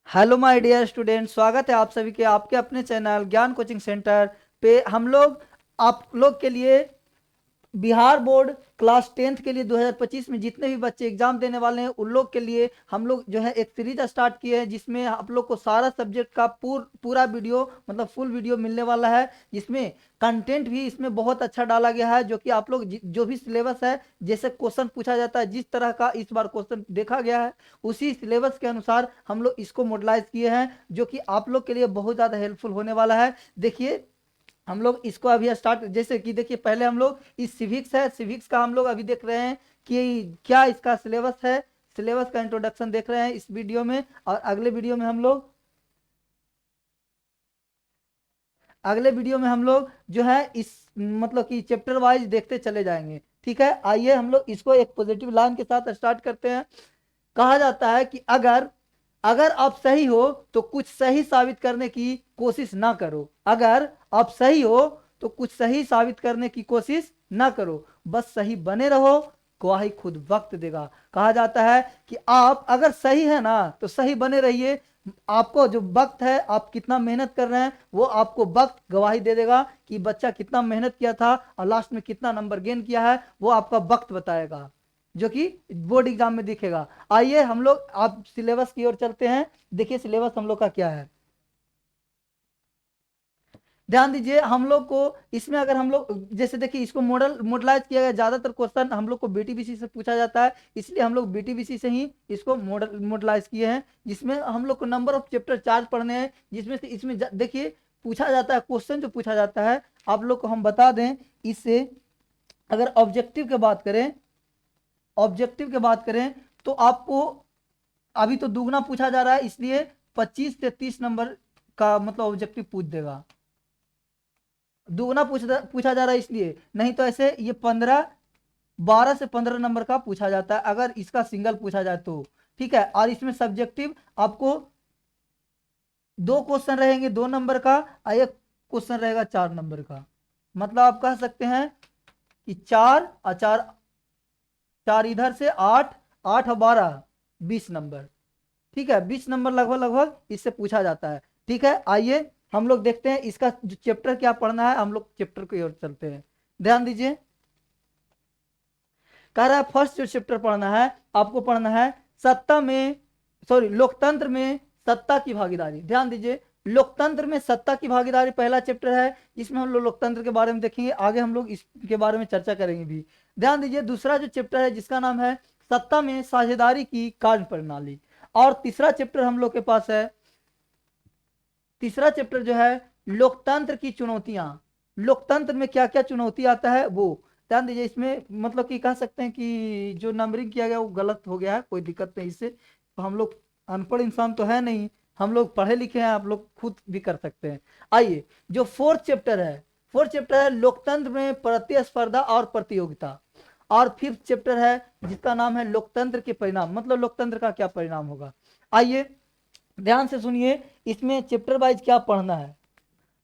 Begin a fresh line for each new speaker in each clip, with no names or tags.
Hello my dear student, स्वागत है आप सभी के आपके अपने चैनल ज्ञान कोचिंग सेंटर पे। हम लोग आप लोग के लिए बिहार बोर्ड क्लास 10th के लिए 2025 में जितने भी बच्चे एग्जाम देने वाले हैं उन लोग के लिए हम लोग जो है एक सीरीज स्टार्ट किए हैं, जिसमें आप लोग को सारा सब्जेक्ट का पूरा वीडियो मतलब फुल वीडियो मिलने वाला है। जिसमें कंटेंट भी इसमें बहुत अच्छा डाला गया है, जो कि आप लोग जो भी सिलेबस है, जैसे क्वेश्चन पूछा जाता है, जिस तरह का इस बार क्वेश्चन देखा गया है उसी सिलेबस के अनुसार हम लोग इसको मॉडलाइज किए हैं, जो कि आप लोग के लिए बहुत ज़्यादा हेल्पफुल होने वाला है। देखिए, हम लोग इसको अभी स्टार्ट, जैसे कि देखिए पहले हम लोग इस सिविक्स है, सिविक्स का हम लोग अभी देख रहे हैं कि क्या इसका सिलेबस है। सिलेबस का इंट्रोडक्शन देख रहे हैं इस वीडियो में, और अगले वीडियो में हम लोग जो है इस मतलब कि चैप्टर वाइज देखते चले जाएंगे। ठीक है, आइए हम लोग इसको एक पॉजिटिव लाइन के साथ स्टार्ट करते हैं। कहा जाता है कि अगर अगर आप सही हो तो कुछ सही साबित करने की कोशिश ना करो। अगर आप सही हो तो कुछ सही साबित करने की कोशिश ना करो, बस सही बने रहो, गवाही खुद वक्त देगा। कहा जाता है कि आप अगर सही है ना तो सही बने रहिए। आपको जो वक्त है, आप कितना मेहनत कर रहे हैं वो आपको वक्त गवाही दे देगा कि बच्चा कितना मेहनत किया था और लास्ट में कितना नंबर गेन किया है, वो आपका वक्त बताएगा, जो कि बोर्ड एग्जाम में दिखेगा। आइए हम लोग आप सिलेबस की ओर चलते हैं। देखिए सिलेबस हम लोग का क्या है, ध्यान दीजिए। हम लोग को इसमें अगर हम लोग जैसे देखिए इसको मॉडलाइज किया गया, ज्यादातर क्वेश्चन हम लोग को बीटीबीसी से पूछा जाता है, इसलिए हम लोग बीटीबीसी से ही इसको मॉडलाइज किए हैं। जिसमें हम लोग को नंबर ऑफ चैप्टर 4 पढ़ने हैं, जिसमें से इसमें देखिए पूछा जाता है, क्वेश्चन जो पूछा जाता है आप लोग को हम बता दें इससे। अगर ऑब्जेक्टिव के बात करें तो आपको अभी तो दुगना पूछा जा रहा है, इसलिए 25 से 30 नंबर का मतलब ऑब्जेक्टिव पूछ देगा। दुगना पूछा जा रहा है इसलिए, नहीं तो ऐसे ये 12 से 15 नंबर का पूछा जाता है अगर इसका सिंगल पूछा जाए तो। ठीक है, और इसमें सब्जेक्टिव आपको दो क्वेश्चन रहेंगे 2 नंबर का, और एक क्वेश्चन रहेगा 4 नंबर का। मतलब आप कह सकते हैं कि 4 और 4, 4 इधर से 8, 8 और 12, 20 नंबर। ठीक है, 20 नंबर लगभग लगभग इससे पूछा जाता है। ठीक है, आइए हम लोग देखते हैं इसका जो चैप्टर क्या पढ़ना है, हम लोग चैप्टर की ओर चलते हैं। ध्यान दीजिए, कह रहा है फर्स्ट जो चैप्टर पढ़ना है आपको पढ़ना है सत्ता में सॉरी लोकतंत्र में सत्ता की भागीदारी। ध्यान दीजिए, लोकतंत्र में सत्ता की भागीदारी पहला चैप्टर है, जिसमें हम लोग लोकतंत्र के बारे में देखेंगे, आगे हम लोग इसके बारे में चर्चा करेंगे भी। ध्यान दीजिए, दूसरा जो चैप्टर है जिसका नाम है सत्ता में साझेदारी की कार्य प्रणाली। और तीसरा चैप्टर हम लोग के पास है, तीसरा चैप्टर जो है लोकतंत्र की चुनौतियां। लोकतंत्र में क्या क्या चुनौती आता है वो ध्यान दीजिए। इसमें मतलब कि कह सकते हैं कि जो नंबरिंग किया गया वो गलत हो गया है, कोई दिक्कत नहीं इससे। तो हम लोग अनपढ़ इंसान तो है नहीं, हम लोग पढ़े लिखे हैं, आप लोग खुद भी कर सकते हैं। आइए, जो फोर्थ चैप्टर है लोकतंत्र में प्रतिस्पर्धा और प्रतियोगिता। और फिफ्थ चैप्टर है जिसका नाम है लोकतंत्र के परिणाम, मतलब लोकतंत्र का क्या परिणाम होगा। आइए ध्यान से सुनिए, इसमें चैप्टर वाइज क्या पढ़ना है।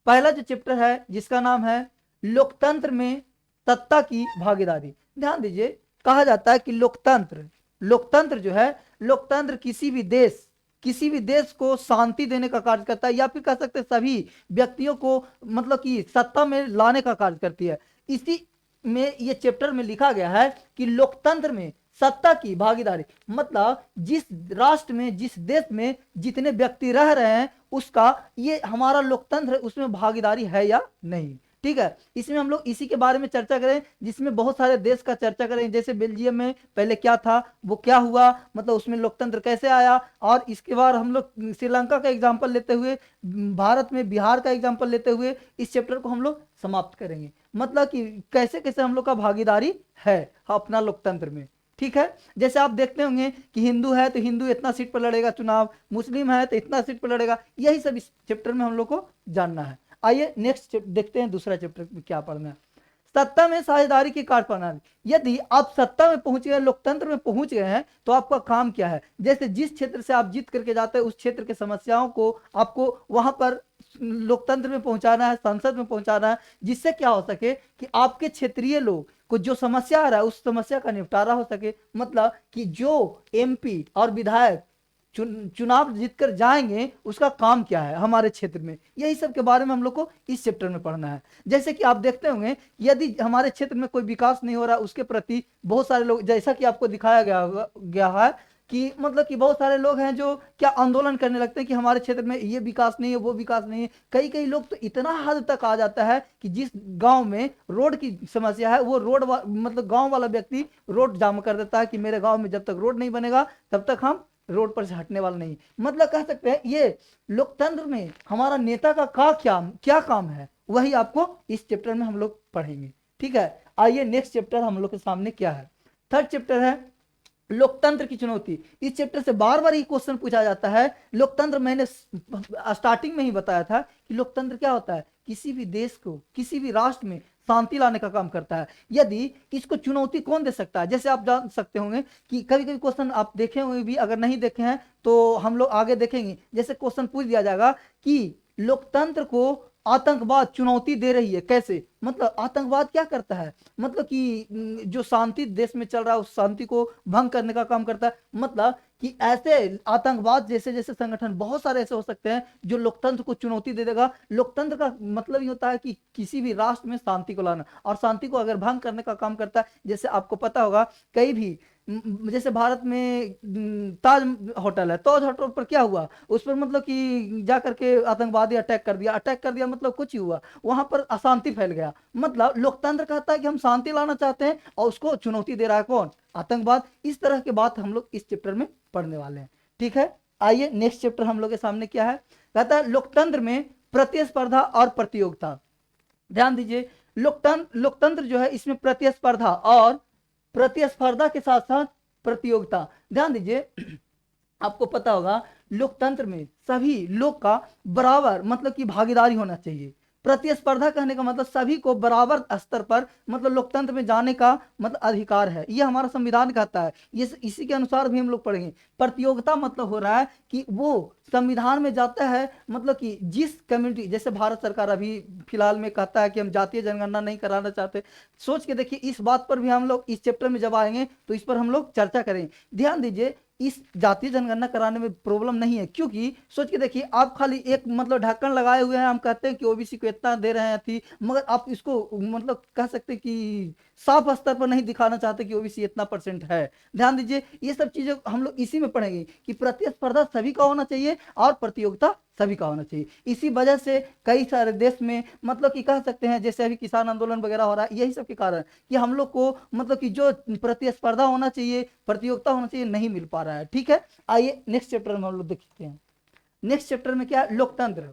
पहला जो चैप्टर है जिसका नाम है लोकतंत्र में सत्ता की भागीदारी। ध्यान दीजिए, कहा जाता है कि लोकतंत्र लोकतंत्र जो है, लोकतंत्र किसी भी देश को शांति देने का कार्य करता है, या फिर कह सकते हैं सभी व्यक्तियों को मतलब कि सत्ता में लाने का कार्य करती है। इसी में ये चैप्टर में लिखा गया है कि लोकतंत्र में सत्ता की भागीदारी, मतलब जिस राष्ट्र में जिस देश में जितने व्यक्ति रह रहे हैं उसका ये हमारा लोकतंत्र है उसमें भागीदारी है या नहीं। ठीक है, इसमें हम लोग इसी के बारे में चर्चा करें, जिसमें बहुत सारे देश का चर्चा करें, जैसे बेल्जियम में पहले क्या था, वो क्या हुआ, मतलब उसमें लोकतंत्र कैसे आया। और इसके बाद हम लोग श्रीलंका का एग्जाम्पल लेते हुए, भारत में बिहार का एग्जाम्पल लेते हुए इस चैप्टर को हम लोग समाप्त करेंगे। मतलब कि कैसे कैसे हम लोग का भागीदारी है अपना लोकतंत्र में। ठीक है, जैसे आप देखते होंगे कि हिंदू है तो हिंदू इतना सीट पर लड़ेगा चुनाव, मुस्लिम है तो इतना सीट पर लड़ेगा, यही सब इस चैप्टर में हम लोग को जानना है। आइए नेक्स्ट देखते हैं दूसरा चैप्टर में क्या पढ़ना है। सत्ता में साझेदारी की कार्य प्रणाली। यदि आप सत्ता में पहुंच गए, लोकतंत्र में पहुंच गए हैं, तो आपका काम क्या है, जैसे जिस क्षेत्र से आप जीत करके जाते हैं उस क्षेत्र के समस्याओं को आपको वहां पर लोकतंत्र में पहुंचाना है, संसद में पहुंचाना है, जिससे क्या हो सके कि आपके क्षेत्रीय लोग को जो समस्या आ रहा है उस समस्या का निपटारा हो सके। मतलब कि जो एमपी और विधायक चुनाव जीतकर जाएंगे उसका काम क्या है हमारे क्षेत्र में, यही सब के बारे में हम लोग को इस चैप्टर में पढ़ना है। जैसे कि आप देखते होंगे यदि हमारे क्षेत्र में कोई विकास नहीं हो रहा उसके प्रति बहुत सारे लोग, जैसा कि आपको दिखाया गया है कि मतलब कि बहुत सारे लोग हैं जो क्या आंदोलन करने लगते हैं कि हमारे क्षेत्र में ये विकास नहीं है वो विकास नहीं है। कई कई लोग तो इतना हद तक आ जाता है कि जिस गांव में रोड की समस्या है वो मतलब गांव वाला व्यक्ति रोड जाम कर देता है कि मेरे गांव में जब तक रोड नहीं बनेगा तब तक हम रोड पर से हटने वाला नहीं। मतलब कह सकते हैं ये लोकतंत्र में हमारा नेता का क्या काम है वही आपको इस चैप्टर में हम लोग पढ़ेंगे। ठीक है, आइए नेक्स्ट चैप्टर हम लोग के सामने क्या है। थर्ड चैप्टर है लोकतंत्र की चुनौती। इस चैप्टर से बार बार ये क्वेश्चन पूछा जाता है। लोकतंत्र मैंने स्टार्टिंग में ही बताया था कि लोकतंत्र क्या होता है, किसी भी देश को किसी भी राष्ट्र में शांति लाने का काम करता है। यदि इसको चुनौती कौन दे सकता है, जैसे आप जान सकते होंगे कि कभी कभी क्वेश्चन आप देखे होंगे भी, अगर नहीं देखे हैं तो हम लोग आगे देखेंगे। जैसे क्वेश्चन पूछ दिया जाएगा कि लोकतंत्र को आतंकवाद चुनौती दे रही है, कैसे? मतलब आतंकवाद क्या करता है, मतलब कि जो शांति देश में चल रहा है उस शांति को भंग करने का काम करता है। मतलब कि ऐसे आतंकवाद जैसे जैसे संगठन बहुत सारे ऐसे हो सकते हैं जो लोकतंत्र को चुनौती दे देगा। लोकतंत्र का मतलब ये होता है कि किसी भी राष्ट्र में शांति को लाना, और शांति को अगर भंग करने का काम करता है। जैसे आपको पता होगा कई भी जैसे भारत में ताज होटल है, ताज होटल पर क्या हुआ, उस पर मतलब कि जा करके आतंकवादी अटैक कर दिया मतलब कुछ ही हुआ, वहां पर अशांति फैल गया। मतलब लोकतंत्र कहता है कि हम शांति लाना चाहते हैं और उसको चुनौती दे रहा है कौन, आतंकवाद। इस तरह की बात हम लोग इस चैप्टर में पढ़ने वाले हैं। ठीक है, आइए नेक्स्ट चैप्टर हम लोग के सामने क्या है, कहता है लोकतंत्र में प्रतिस्पर्धा और प्रतियोगिता। ध्यान दीजिए, लोकतंत्र जो है इसमें प्रतिस्पर्धा के साथ साथ प्रतियोगिता। ध्यान दीजिए, आपको पता होगा लोकतंत्र में सभी लोग का बराबर मतलब कि भागीदारी होना चाहिए। प्रतिस्पर्धा कहने का मतलब सभी को बराबर स्तर पर मतलब लोकतंत्र में जाने का मतलब अधिकार है, यह हमारा संविधान कहता है। ये इसी के अनुसार भी हम लोग पढ़ेंगे। प्रतियोगिता मतलब हो रहा है कि वो संविधान में जाता है मतलब कि जिस कम्युनिटी, जैसे भारत सरकार अभी फिलहाल में कहता है कि हम जातीय जनगणना नहीं कराना चाहते। सोच के देखिए, इस बात पर भी हम लोग इस चैप्टर में जब आएंगे तो इस पर हम लोग चर्चा करेंगे। ध्यान दीजिए, इस जातीय जनगणना कराने में प्रॉब्लम नहीं है, क्योंकि सोच के देखिए आप खाली एक मतलब ढक्कन लगाए हुए हैं, हम कहते हैं कि ओबीसी को इतना दे रहे हैं थी, मगर आप इसको मतलब कह सकते कि साफ स्तर पर नहीं दिखाना चाहते कि ओबीसी इतना % है। ध्यान दीजिए, ये सब चीजें हम लोग इसी में पढ़ेंगे कि प्रतिस्पर्धा सभी का होना चाहिए और प्रतियोगिता सभी का होना चाहिए। इसी वजह से कई सारे देश में मतलब कि कह सकते हैं जैसे अभी किसान आंदोलन वगैरह हो रहा है, यही सब के कारण कि हम लोग को मतलब कि जो प्रतिस्पर्धा होना चाहिए, प्रतियोगिता होना चाहिए, नहीं मिल पा रहा है। ठीक है, आइए नेक्स्ट चैप्टर में हम लोग देखते हैं। नेक्स्ट चैप्टर में क्या है, लोकतंत्र।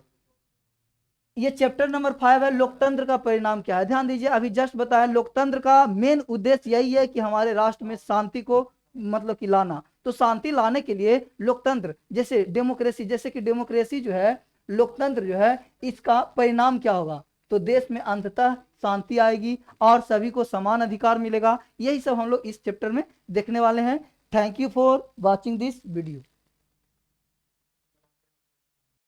ये चैप्टर नंबर 5 है, लोकतंत्र का परिणाम क्या है। ध्यान दीजिए, अभी जस्ट बताया लोकतंत्र का मेन उद्देश्य यही है कि हमारे राष्ट्र में शांति को मतलब कि लाना। तो शांति लाने के लिए लोकतंत्र जैसे डेमोक्रेसी, जैसे कि डेमोक्रेसी जो है, लोकतंत्र जो है, इसका परिणाम क्या होगा, तो देश में अंततः शांति आएगी और सभी को समान अधिकार मिलेगा। यही सब हम लोग इस चैप्टर में देखने वाले हैं। Thank you for watching this video.